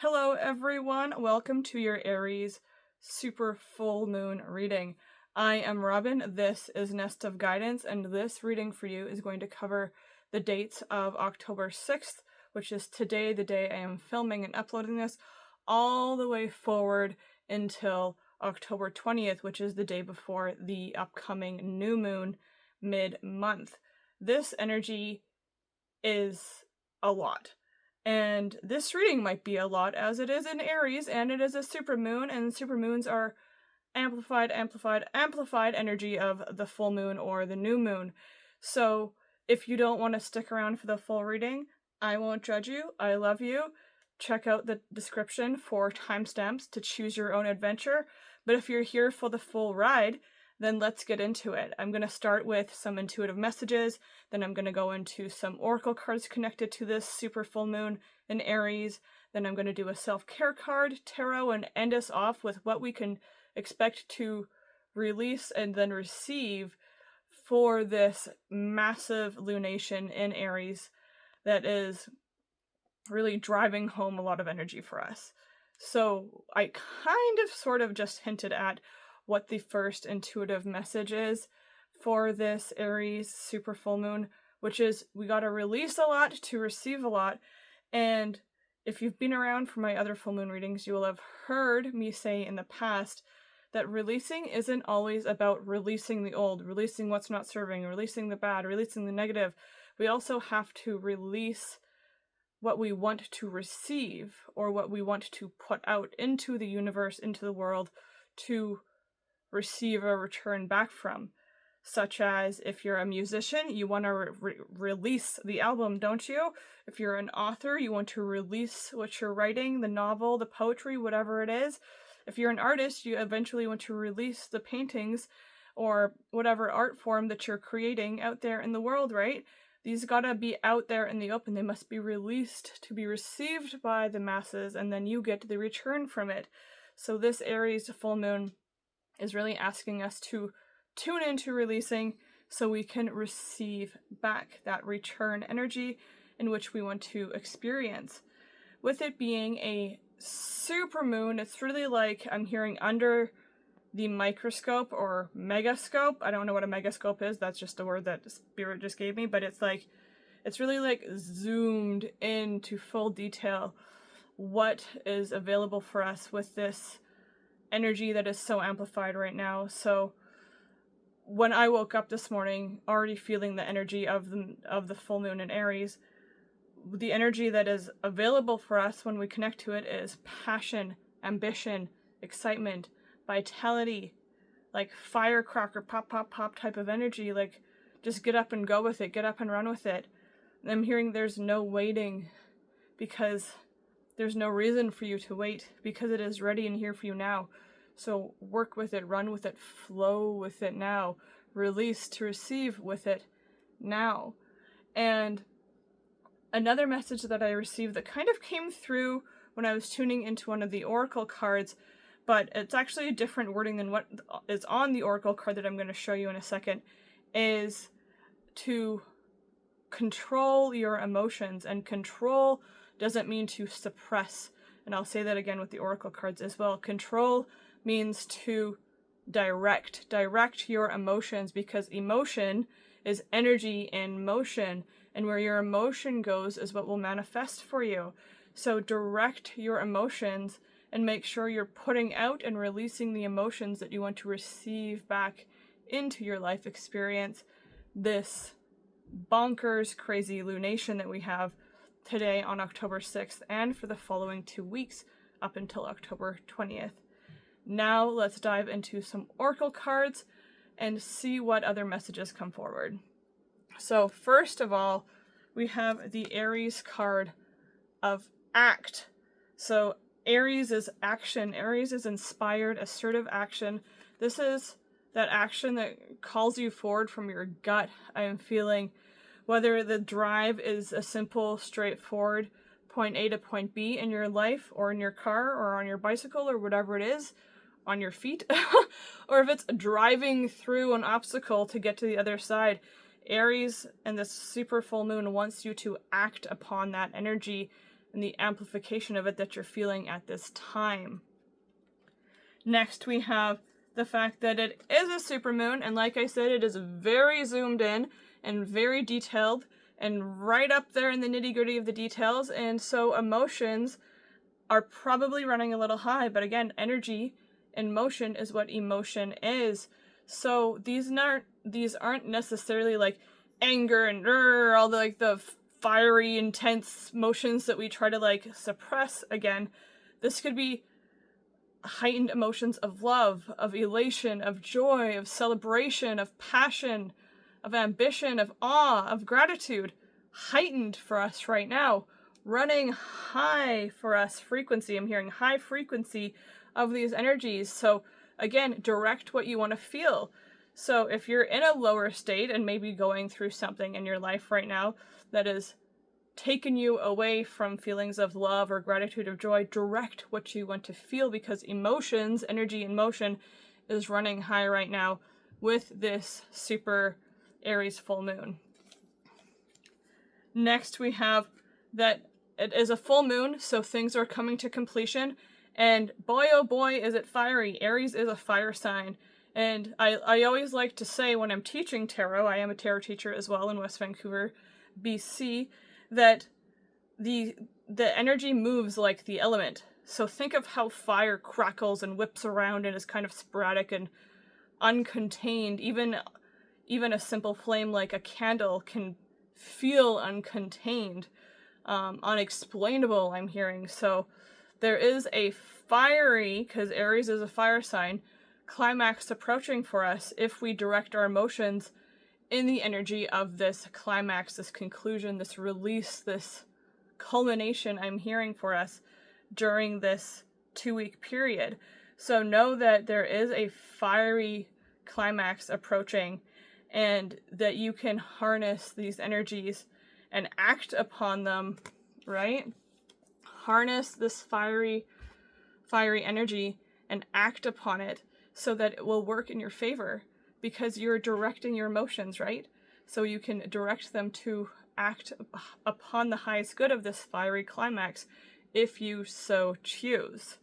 Hello everyone, welcome to your Aries super full moon reading. I am Robin, this is Nest of Guidance, and this reading for you is going to cover the dates of October 6th, which is today, the day I am filming and uploading this, all the way forward until October 20th, which is the day before the upcoming new moon mid-month. This energy is a lot. And this reading might be a lot as it is in Aries and it is a supermoon, and supermoons are amplified energy of the full moon or the new moon. So if you don't want to stick around for the full reading, I won't judge you. I love you. Check out the description for timestamps to choose your own adventure. But if you're here for the full ride, then let's get into it. I'm going to start with some intuitive messages, then I'm going to go into some oracle cards connected to this super full moon in Aries, then I'm going to do a self-care card, tarot, and end us off with what we can expect to release and then receive for this massive lunation in Aries that is really driving home a lot of energy for us. So I kind of sort of just hinted at what the first intuitive message is for this Aries super full moon, which is we gotta release a lot to receive a lot. And if you've been around for my other full moon readings, you will have heard me say in the past that releasing isn't always about releasing the old, releasing what's not serving, releasing the bad, releasing the negative. We also have to release what we want to receive or what we want to put out into the universe, into the world, to receive a return back from. Such as if you're a musician, you want to release the album, don't you? If you're an author, you want to release what you're writing, the novel, the poetry, whatever it is. If you're an artist, you eventually want to release the paintings or whatever art form that you're creating out there in the world, right? These gotta be out there in the open. They must be released to be received by the masses, and then you get the return from it. So this Aries full moon is really asking us to tune into releasing so we can receive back that return energy in which we want to experience. With it being a super moon, it's really like I'm hearing under the microscope or megascope. I don't know what a megascope is. That's just a word that Spirit just gave me, but it's really like zoomed into full detail what is available for us with this energy that is so amplified right now. So when I woke up this morning already feeling the energy of the full moon in Aries, the energy that is available for us when we connect to it is passion, ambition, excitement, vitality, like firecracker pop pop pop type of energy, like just get up and go with it, get up and run with it. And I'm hearing there's no waiting because there's no reason for you to wait because it is ready and here for you now. So work with it, run with it, flow with it now, release to receive with it now. And another message that I received that kind of came through when I was tuning into one of the oracle cards, but it's actually a different wording than what is on the oracle card that I'm going to show you in a second, is to control your emotions. And control doesn't mean to suppress. And I'll say that again with the oracle cards as well. Control means to direct your emotions, because emotion is energy in motion, and where your emotion goes is what will manifest for you. So direct your emotions and make sure you're putting out and releasing the emotions that you want to receive back into your life experience. This bonkers crazy lunation that we have today on October 6th and for the following 2 weeks up until October 20th. Now let's dive into some oracle cards and see what other messages come forward. So first of all, we have the Aries card of act. So Aries is action. Aries is inspired, assertive action. This is that action that calls you forward from your gut. I am feeling whether the drive is a simple, straightforward point A to point B in your life or in your car or on your bicycle or whatever it is, on your feet, or if it's driving through an obstacle to get to the other side. Aries and this super full moon wants you to act upon that energy and the amplification of it that you're feeling at this time. Next, we have the fact that it is a supermoon, and like I said, it is very zoomed in and very detailed and right up there in the nitty-gritty of the details, and so emotions are probably running a little high, but again, energy and motion is what emotion is. So these aren't necessarily like anger and all the like the fiery, intense motions that we try to like suppress. Again, this could be heightened emotions of love, of elation, of joy, of celebration, of passion, of ambition, of awe, of gratitude, heightened for us right now, running high for us frequency. I'm hearing high frequency of these energies. So again, direct what you want to feel. So if you're in a lower state and maybe going through something in your life right now that is taken you away from feelings of love or gratitude or joy, direct what you want to feel, because emotions, energy and motion is running high right now with this super Aries full moon. Next, we have that it is a full moon, so things are coming to completion, and boy oh boy is it fiery. Aries is a fire sign, and I always like to say when I'm teaching tarot, I am a tarot teacher as well in West Vancouver, BC, that the energy moves like the element. So think of how fire crackles and whips around and is kind of sporadic and uncontained. Even a simple flame like a candle can feel uncontained, unexplainable, I'm hearing. So there is a fiery, because Aries is a fire sign, climax approaching for us if we direct our emotions in the energy of this climax, this conclusion, this release, this culmination I'm hearing for us during this 2-week period. So know that there is a fiery climax approaching, and that you can harness these energies and act upon them, right? Harness this fiery energy and act upon it so that it will work in your favor, because you're directing your emotions, right? So you can direct them to act upon the highest good of this fiery climax if you so choose.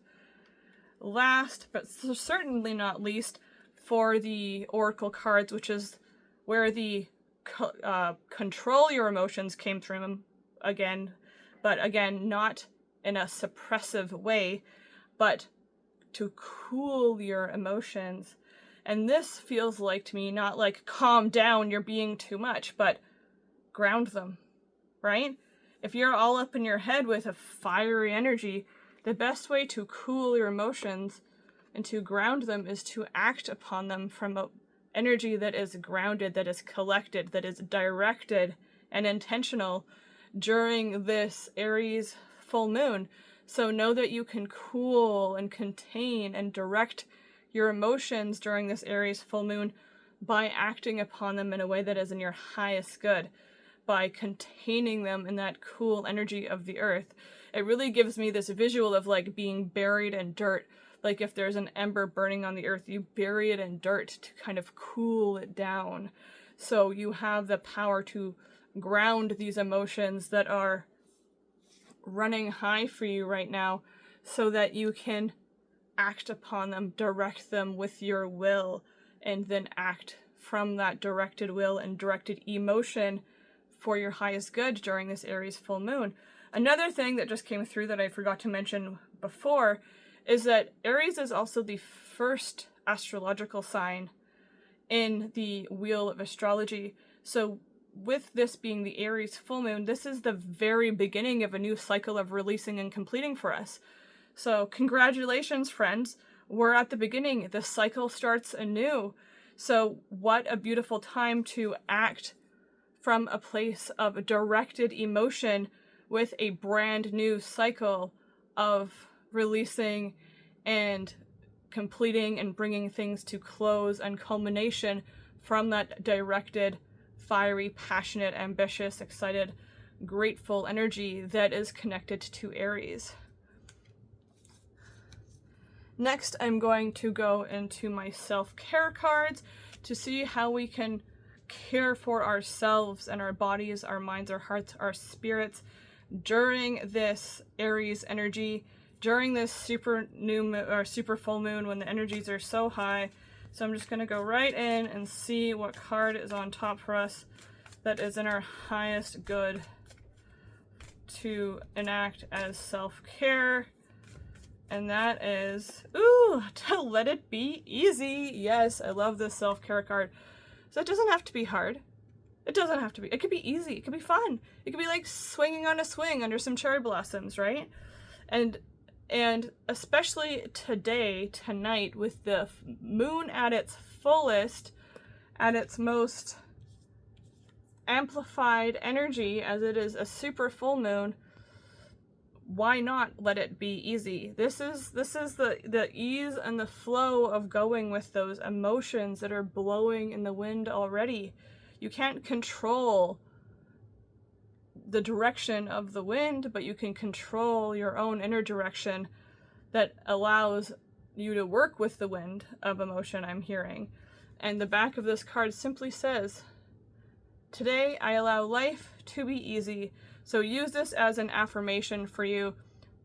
Last, but certainly not least, for the oracle cards, which is where the control your emotions came from again, but again, not in a suppressive way, but to cool your emotions. And this feels like to me, not like calm down, you're being too much, but ground them, right? If you're all up in your head with a fiery energy, the best way to cool your emotions and to ground them is to act upon them from an energy that is grounded, that is collected, that is directed and intentional during this Aries full moon. So know that you can cool and contain and direct your emotions during this Aries full moon by acting upon them in a way that is in your highest good, by containing them in that cool energy of the earth. It really gives me this visual of like being buried in dirt. Like if there's an ember burning on the earth, you bury it in dirt to kind of cool it down. So you have the power to ground these emotions that are running high for you right now so that you can act upon them, direct them with your will, and then act from that directed will and directed emotion for your highest good during this Aries full moon. Another thing that just came through that I forgot to mention before is that Aries is also the first astrological sign in the wheel of astrology. So with this being the Aries full moon, this is the very beginning of a new cycle of releasing and completing for us. So congratulations, friends. We're at the beginning. The cycle starts anew. So what a beautiful time to act from a place of directed emotion with a brand new cycle of releasing and completing and bringing things to close and culmination from that directed, fiery, passionate, ambitious, excited, grateful energy that is connected to Aries. Next, I'm going to go into my self-care cards to see how we can care for ourselves and our bodies, our minds, our hearts, our spirits during this Aries energy, during this super new moon or super full moon when the energies are so high. So I'm just going to go right in and see what card is on top for us that is in our highest good to enact as self-care. And that is, ooh, to let it be easy. Yes, I love this self-care card. So it doesn't have to be hard. It doesn't have to be. It could be easy. It could be fun. It could be like swinging on a swing under some cherry blossoms, right? And especially today, tonight, with the moon at its fullest, at its most amplified energy, as it is a super full moon, why not let it be easy? This is the ease and the flow of going with those emotions that are blowing in the wind already. You can't control the direction of the wind, but you can control your own inner direction that allows you to work with the wind of emotion, I'm hearing. And the back of this card simply says, today I allow life to be easy. So use this as an affirmation for you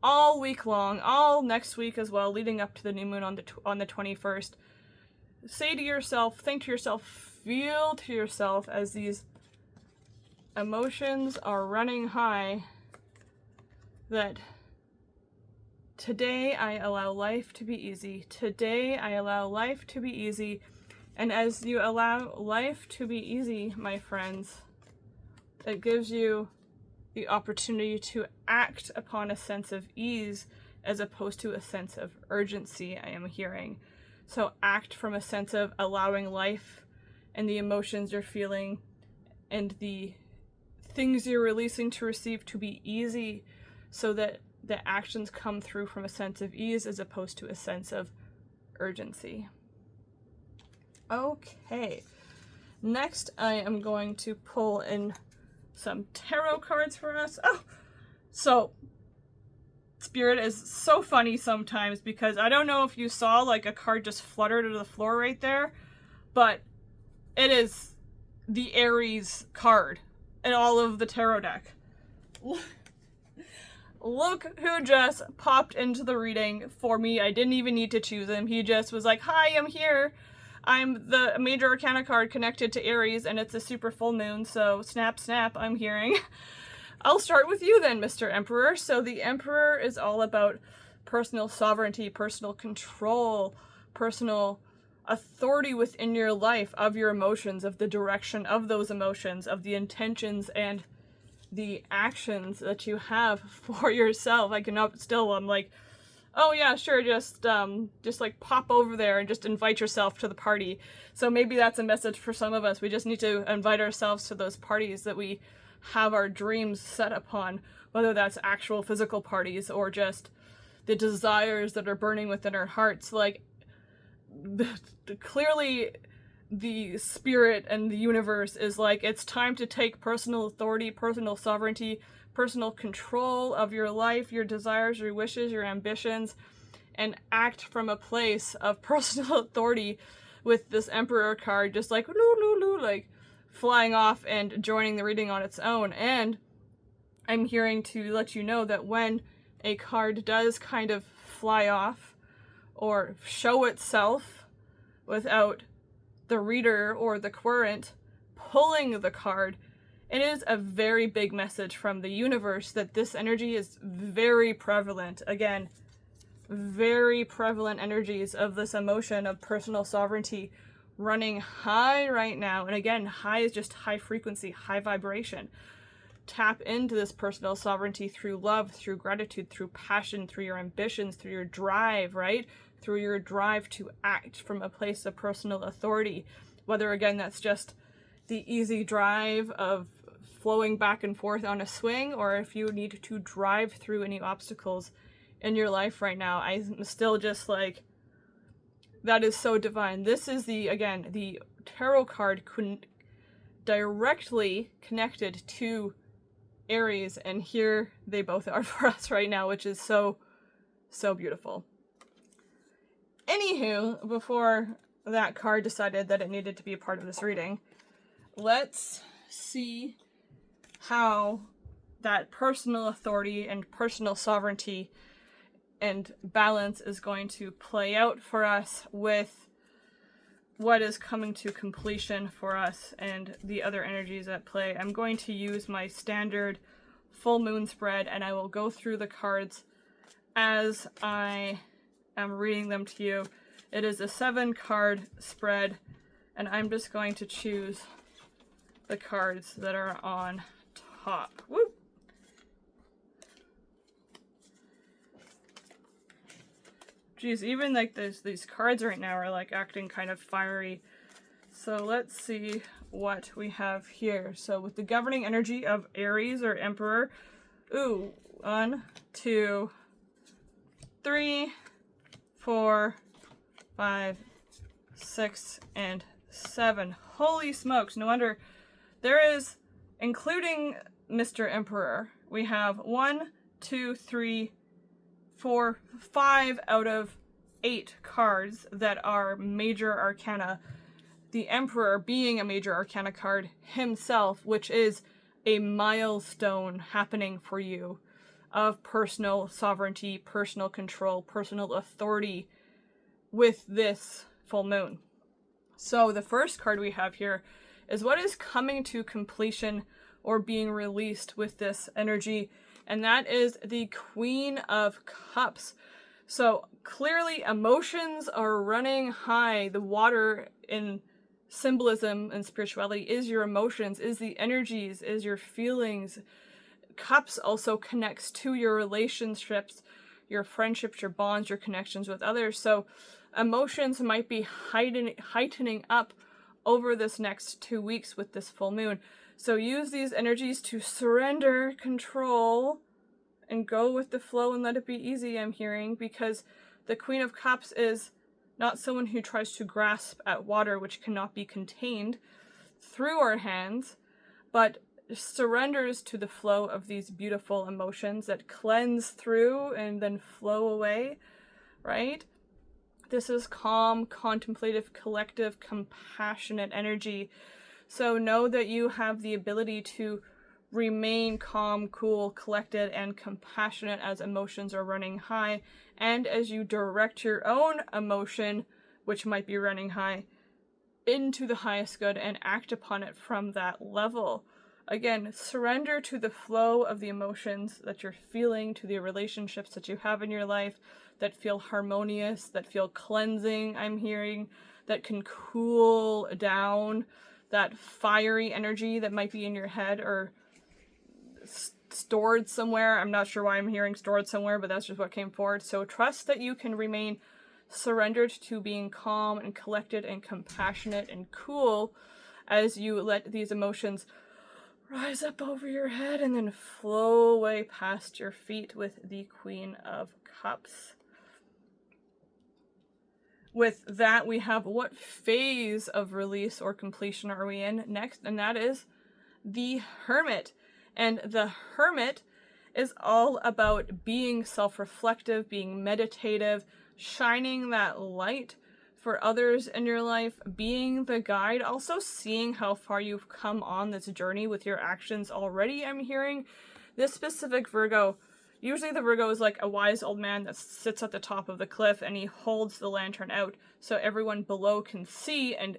all week long, all next week as well, leading up to the new moon on the 21st. Say to yourself, think to yourself, feel to yourself as these emotions are running high, that today I allow life to be easy. Today I allow life to be easy. And as you allow life to be easy, my friends, it gives you the opportunity to act upon a sense of ease as opposed to a sense of urgency, I am hearing. So act from a sense of allowing life and the emotions you're feeling and the things you're releasing to receive to be easy, so that the actions come through from a sense of ease as opposed to a sense of urgency. Okay, next I am going to pull in some tarot cards for us. Oh, so Spirit is so funny sometimes, because I don't know if you saw like a card just fluttered to the floor right there, but it is the Aries card in all of the tarot deck. Look who just popped into the reading for me. I didn't even need to choose him. He just was like, hi, I'm here. I'm the major arcana card connected to Aries, and it's a super full moon, so snap, snap, I'm hearing. I'll start with you then, Mr. Emperor. So the Emperor is all about personal sovereignty, personal control, personal authority within your life, of your emotions, of the direction of those emotions, of the intentions and the actions that you have for yourself. I cannot still, I'm like, oh yeah, sure, just like pop over there and just invite yourself to the party. So maybe that's a message for some of us. We just need to invite ourselves to those parties that we have our dreams set upon, whether that's actual physical parties or just the desires that are burning within our hearts. Like, clearly the spirit and the universe is like, it's time to take personal authority, personal sovereignty, personal control of your life, your desires, your wishes, your ambitions, and act from a place of personal authority, with this Emperor card just like like flying off and joining the reading on its own. And I'm hearing to let you know that when a card does kind of fly off or show itself without the reader or the querent pulling the card, it is a very big message from the universe that this energy is very prevalent. Again, very prevalent energies of this emotion of personal sovereignty running high right now. And again, high is just high frequency, high vibration. Tap into this personal sovereignty through love, through gratitude, through passion, through your ambitions, through your drive, right? Through your drive to act from a place of personal authority. Whether, again, that's just the easy drive of flowing back and forth on a swing, or if you need to drive through any obstacles in your life right now. I'm still just like, that is so divine. This is the tarot card directly connected to Aries, and here they both are for us right now, which is so, so beautiful. Anywho, before that card decided that it needed to be a part of this reading, let's see how that personal authority and personal sovereignty and balance is going to play out for us with what is coming to completion for us and the other energies at play. I'm going to use my standard full moon spread, and I will go through the cards as I am reading them to you. It is a 7-card spread, and I'm just going to choose the cards that are on top. Woo! Geez, even like these cards right now are like acting kind of fiery. So let's see what we have here. So with the governing energy of Aries or Emperor, ooh, 1, 2, 3, 4, 5, 6, and 7. Holy smokes, no wonder. There is, including Mr. Emperor, we have 1, 2, 3, 4, 5 out of 8 cards that are major arcana. The Emperor being a major arcana card himself, which is a milestone happening for you of personal sovereignty, personal control, personal authority with this full moon. So the first card we have here is what is coming to completion or being released with this energy, and that is the Queen of Cups. So clearly emotions are running high. The water in symbolism and spirituality is your emotions, is the energies, is your feelings. Cups also connects to your relationships, your friendships, your bonds, your connections with others. So emotions might be heightening up over this next 2 weeks with this full moon. So use these energies to surrender control and go with the flow and let it be easy, I'm hearing, because the Queen of Cups is not someone who tries to grasp at water which cannot be contained through our hands, but surrenders to the flow of these beautiful emotions that cleanse through and then flow away, right? This is calm, contemplative, collective, compassionate energy. So know that you have the ability to remain calm, cool, collected, and compassionate as emotions are running high, and as you direct your own emotion, which might be running high, into the highest good and act upon it from that level. Again, surrender to the flow of the emotions that you're feeling, to the relationships that you have in your life that feel harmonious, that feel cleansing, I'm hearing, that can cool down that fiery energy that might be in your head or stored somewhere. I'm not sure why I'm hearing stored somewhere, but that's just what came forward. So trust that you can remain surrendered to being calm and collected and compassionate and cool as you let these emotions rise up over your head and then flow away past your feet with the Queen of Cups. With that, we have what phase of release or completion are we in next, and that is the Hermit. And the Hermit is all about being self-reflective, being meditative, shining that light for others in your life, being the guide, also seeing how far you've come on this journey with your actions already, I'm hearing. This specific Virgo, usually the Virgo is like a wise old man that sits at the top of the cliff and he holds the lantern out so everyone below can see and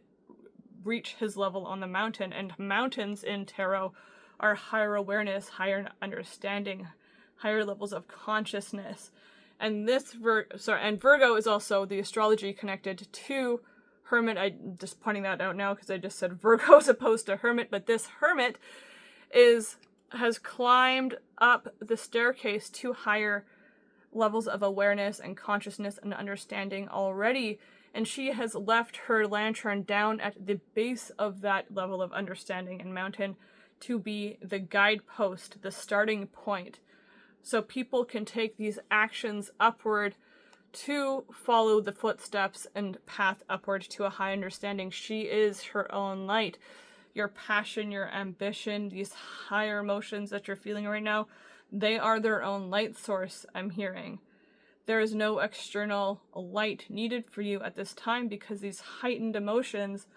reach his level on the mountain. And mountains in tarot are higher awareness, higher understanding, higher levels of consciousness. And this Virgo is also the astrology connected to Hermit. I'm just pointing that out now because I just said Virgo as opposed to Hermit, but this Hermit has climbed up the staircase to higher levels of awareness and consciousness and understanding already, and she has left her lantern down at the base of that level of understanding and mountain to be the guidepost, the starting point, so people can take these actions upward to follow the footsteps and path upward to a high understanding. She is her own light. Your passion, your ambition, these higher emotions that you're feeling right now, they are their own light source, I'm hearing. There is no external light needed for you at this time because these heightened emotions,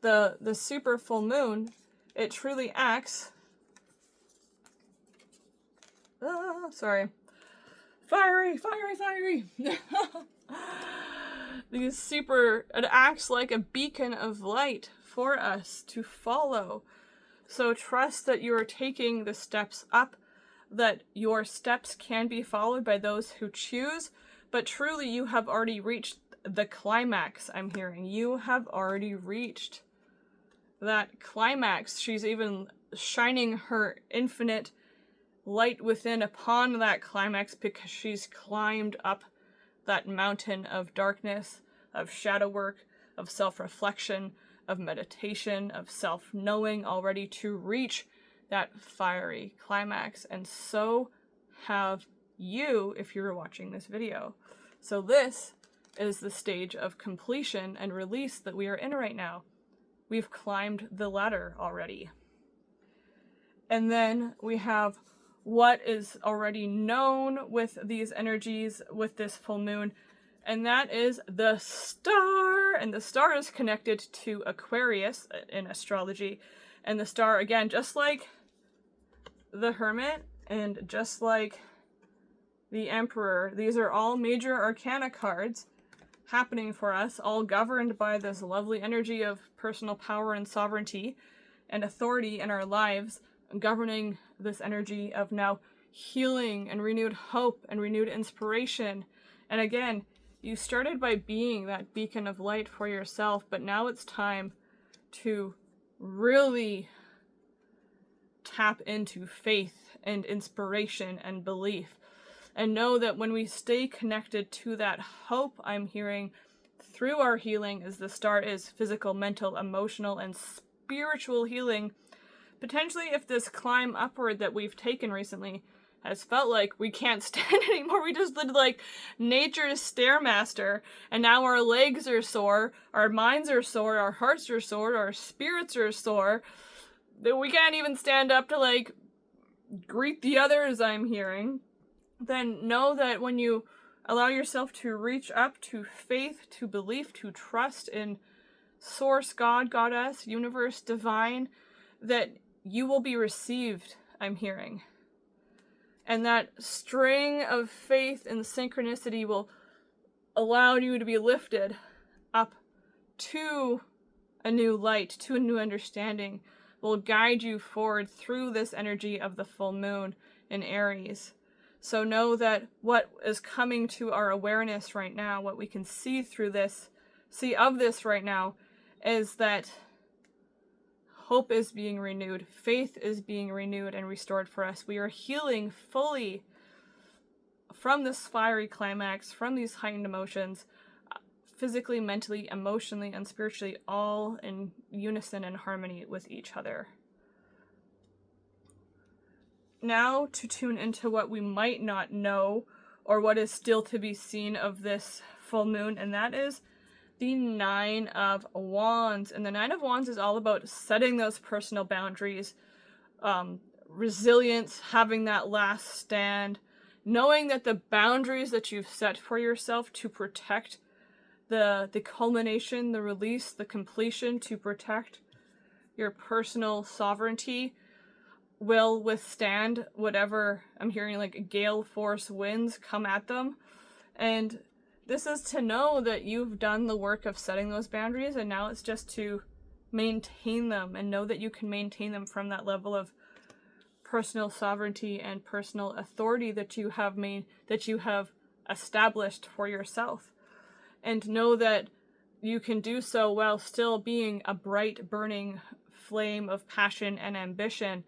the super full moon, it truly acts Sorry. Fiery, fiery, fiery. It acts like a beacon of light for us to follow. So trust that you are taking the steps up, that your steps can be followed by those who choose, but truly you have already reached the climax, I'm hearing. You have already reached that climax. She's even shining her infinite light within upon that climax because she's climbed up that mountain of darkness, of shadow work, of self-reflection, of meditation, of self-knowing, already to reach that fiery climax. And so have you if you're watching this video. So this is the stage of completion and release that we are in right now. We've climbed the ladder already. And then we have what is already known with these energies, with this full moon, and that is the star. And the star is connected to Aquarius in astrology. And the star, again, just like the Hermit and just like the Emperor, these are all major arcana cards happening for us, all governed by this lovely energy of personal power and sovereignty and authority in our lives, governing this energy of now healing and renewed hope and renewed inspiration. And again, you started by being that beacon of light for yourself, but now it's time to really tap into faith and inspiration and belief. And know that when we stay connected to that hope, I'm hearing, through our healing, as the star is physical, mental, emotional, and spiritual healing, potentially if this climb upward that we've taken recently has felt like we can't stand anymore, we just did like nature's Stairmaster, and now our legs are sore, our minds are sore, our hearts are sore, our spirits are sore, that we can't even stand up to like greet the others, I'm hearing, then know that when you allow yourself to reach up to faith, to belief, to trust in Source, God, Goddess, Universe, Divine, that you will be received, I'm hearing. And that string of faith and synchronicity will allow you to be lifted up to a new light, to a new understanding, will guide you forward through this energy of the full moon in Aries. So know that what is coming to our awareness right now, what we can see through this, see of this right now, is that hope is being renewed, faith is being renewed and restored for us. We are healing fully from this fiery climax, from these heightened emotions, physically, mentally, emotionally, and spiritually, all in unison and harmony with each other. Now to tune into what we might not know, or what is still to be seen of this full moon, and that is the Nine of Wands. And the Nine of Wands is all about setting those personal boundaries, resilience, having that last stand, knowing that the boundaries that you've set for yourself to protect the culmination, the release, the completion, to protect your personal sovereignty will withstand whatever, I'm hearing like gale force winds come at them. And this is to know that you've done the work of setting those boundaries, and now it's just to maintain them and know that you can maintain them from that level of personal sovereignty and personal authority that you have established for yourself. And know that you can do so while still being a bright, burning flame of passion and ambition.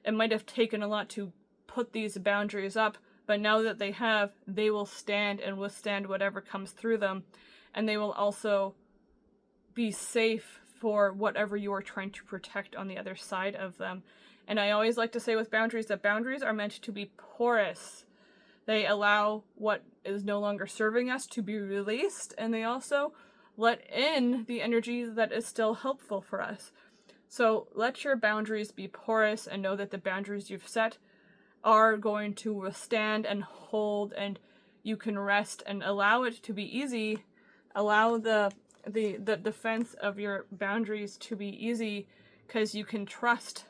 It might have taken a lot to put these boundaries up, but now that they will stand and withstand whatever comes through them, and they will also be safe for whatever you are trying to protect on the other side of them. And I always like to say with boundaries that boundaries are meant to be porous. They allow what is no longer serving us to be released, and they also let in the energy that is still helpful for us. So let your boundaries be porous, and know that the boundaries you've set are going to withstand and hold, and you can rest and allow it to be easy. Allow the defense of your boundaries to be easy, because you can trust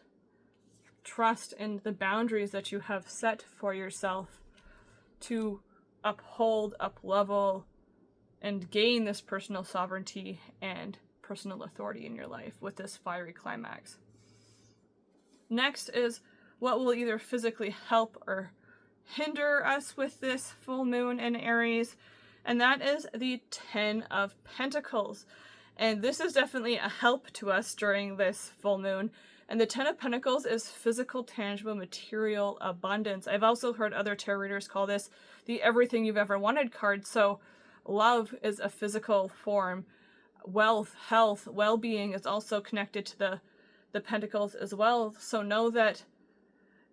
trust in the boundaries that you have set for yourself to uphold, uplevel, and gain this personal sovereignty and personal authority in your life with this fiery climax. Next is what will either physically help or hinder us with this full moon in Aries, and that is the 10 of Pentacles. And this is definitely a help to us during this full moon. And the 10 of Pentacles is physical, tangible, material abundance. I've also heard other tarot readers call this the everything you've ever wanted card. So love is a physical form. Wealth, health, well-being is also connected to the Pentacles as well. So know that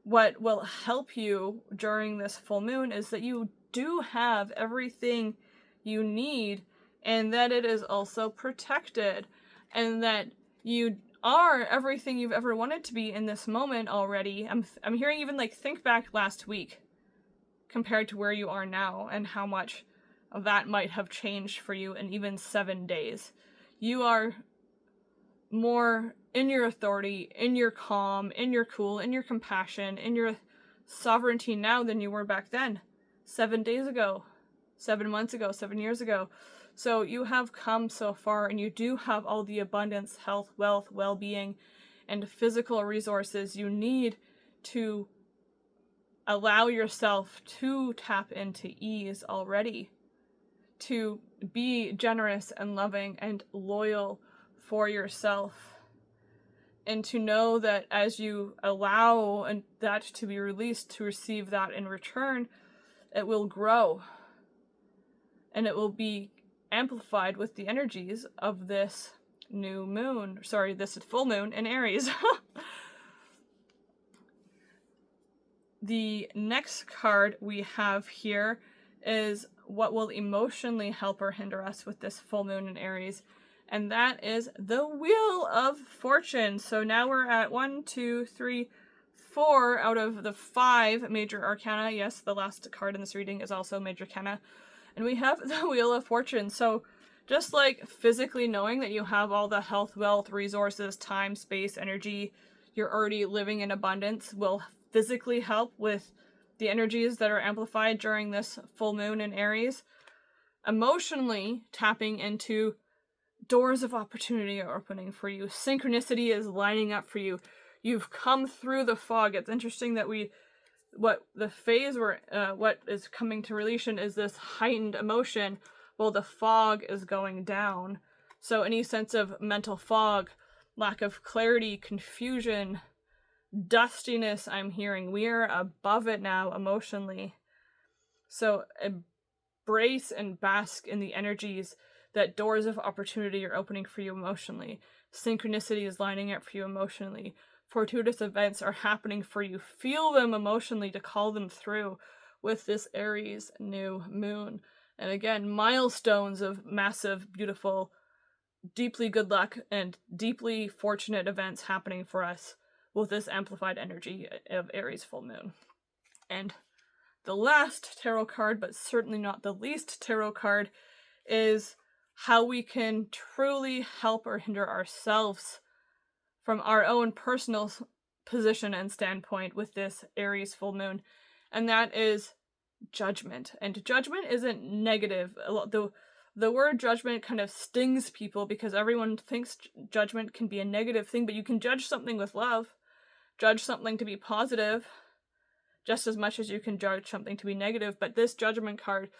what will help you during this full moon is that you do have everything you need, and that it is also protected, and that you are everything you've ever wanted to be in this moment already. I'm hearing even like think back last week compared to where you are now and how much of that might have changed for you in even 7 days. You are more in your authority, in your calm, in your cool, in your compassion, in your sovereignty now than you were back then, 7 days ago, 7 months ago, 7 years ago. So you have come so far, and you do have all the abundance, health, wealth, well-being, and physical resources you need to allow yourself to tap into ease already, to be generous and loving and loyal for yourself, and to know that as you allow that to be released, to receive that in return, it will grow and it will be amplified with the energies of this new moon, this full moon in Aries. The next card we have here is what will emotionally help or hinder us with this full moon in Aries, and that is the Wheel of Fortune. So now we're at 1, 2, 3, 4 out of the 5 major arcana. Yes, the last card in this reading is also major arcana. And we have the Wheel of Fortune. So just like physically knowing that you have all the health, wealth, resources, time, space, energy, you're already living in abundance, will physically help with the energies that are amplified during this full moon in Aries. Emotionally tapping into doors of opportunity are opening for you. Synchronicity is lining up for you. You've come through the fog. It's interesting that what is coming to relation is this heightened emotion, while the fog is going down. So any sense of mental fog, lack of clarity, confusion, dustiness, I'm hearing, we are above it now emotionally. So embrace and bask in the energies that doors of opportunity are opening for you emotionally. Synchronicity is lining up for you emotionally. Fortuitous events are happening for you. Feel them emotionally to call them through with this Aries new moon. And again, milestones of massive, beautiful, deeply good luck and deeply fortunate events happening for us with this amplified energy of Aries full moon. And the last tarot card, but certainly not the least tarot card, is how we can truly help or hinder ourselves from our own personal position and standpoint with this Aries full moon, and that is judgment. And judgment isn't negative. The word judgment kind of stings people because everyone thinks judgment can be a negative thing, but you can judge something with love, judge something to be positive, just as much as you can judge something to be negative. But this judgment card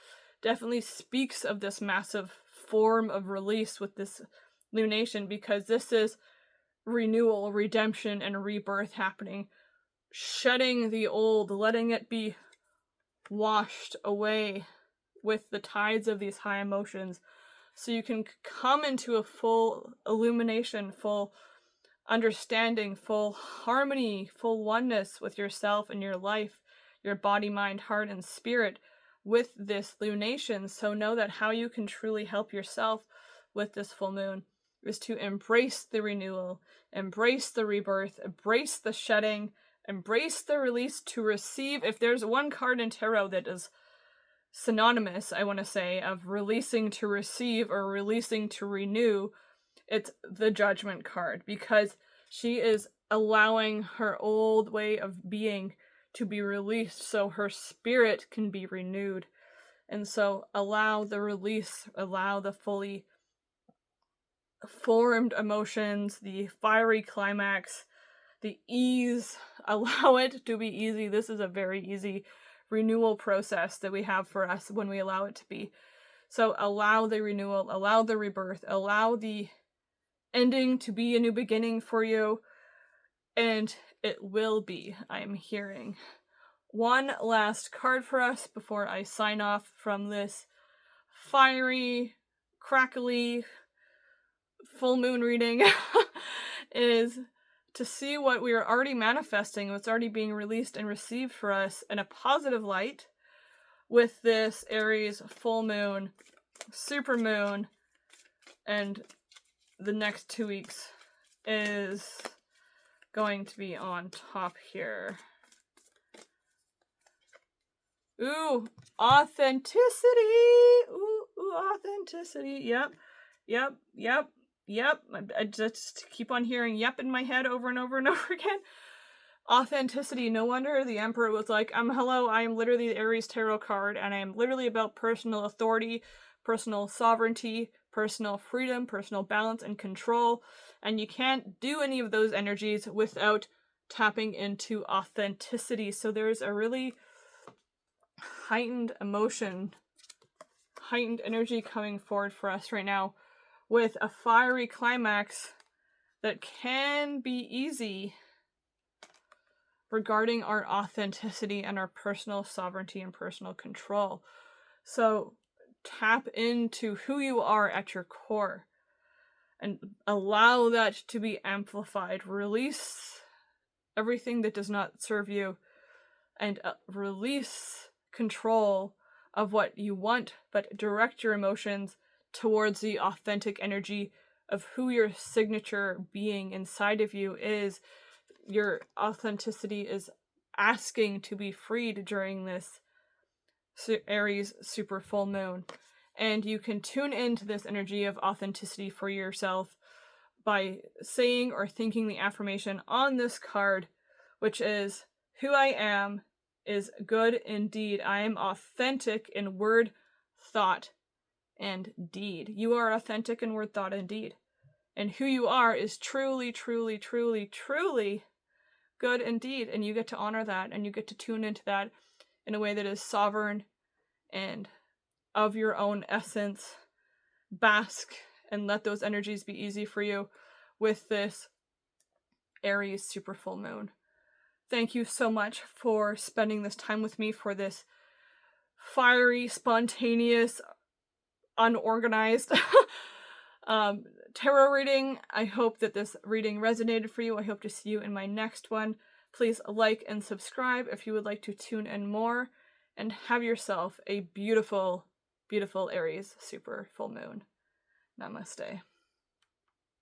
definitely speaks of this massive form of release with this lunation, because this is renewal, redemption, and rebirth happening. Shedding the old, letting it be washed away with the tides of these high emotions, so you can come into a full illumination, full understanding, full harmony, full oneness with yourself and your life, your body, mind, heart, and spirit with this lunation. So know that how you can truly help yourself with this full moon is to embrace the renewal, embrace the rebirth, embrace the shedding, embrace the release, to receive. If there's one card in tarot that is synonymous, I want to say, of releasing to receive or releasing to renew, it's the Judgment card, because she is allowing her old way of being to be released so her spirit can be renewed. And so allow the release, allow the fully formed emotions, the fiery climax, the ease, allow it to be easy. This is a very easy renewal process that we have for us when we allow it to be. So allow the renewal, allow the rebirth, allow the ending to be a new beginning for you, and it will be, I'm hearing. One last card for us before I sign off from this fiery, crackly, full moon reading is to see what we are already manifesting, what's already being released and received for us in a positive light with this Aries full moon, super moon, and the next 2 weeks is going to be on top here. Ooh, authenticity! Ooh, authenticity. Yep. I just keep on hearing yep in my head over and over and over again. Authenticity. No wonder the Emperor was like, hello, I am literally the Aries tarot card, and I am literally about personal authority, personal sovereignty, personal freedom, personal balance, and control. And you can't do any of those energies without tapping into authenticity. So there's a really heightened emotion, heightened energy coming forward for us right now with a fiery climax that can be easy regarding our authenticity and our personal sovereignty and personal control. So tap into who you are at your core and allow that to be amplified. Release everything that does not serve you and release control of what you want, but direct your emotions towards the authentic energy of who your signature being inside of you is. Your authenticity is asking to be freed during this Aries super full moon. And you can tune into this energy of authenticity for yourself by saying or thinking the affirmation on this card, which is, who I am is good indeed. I am authentic in word, thought, and deed. You are authentic in word, thought, and deed. And who you are is truly, truly, truly, truly good indeed. And you get to honor that, and you get to tune into that in a way that is sovereign and of your own essence. Bask and let those energies be easy for you with this Aries super full moon. Thank you so much for spending this time with me for this fiery, spontaneous, unorganized tarot reading. I hope that this reading resonated for you. I hope to see you in my next one. Please like and subscribe if you would like to tune in more, and have yourself a beautiful, beautiful Aries super full moon. Namaste.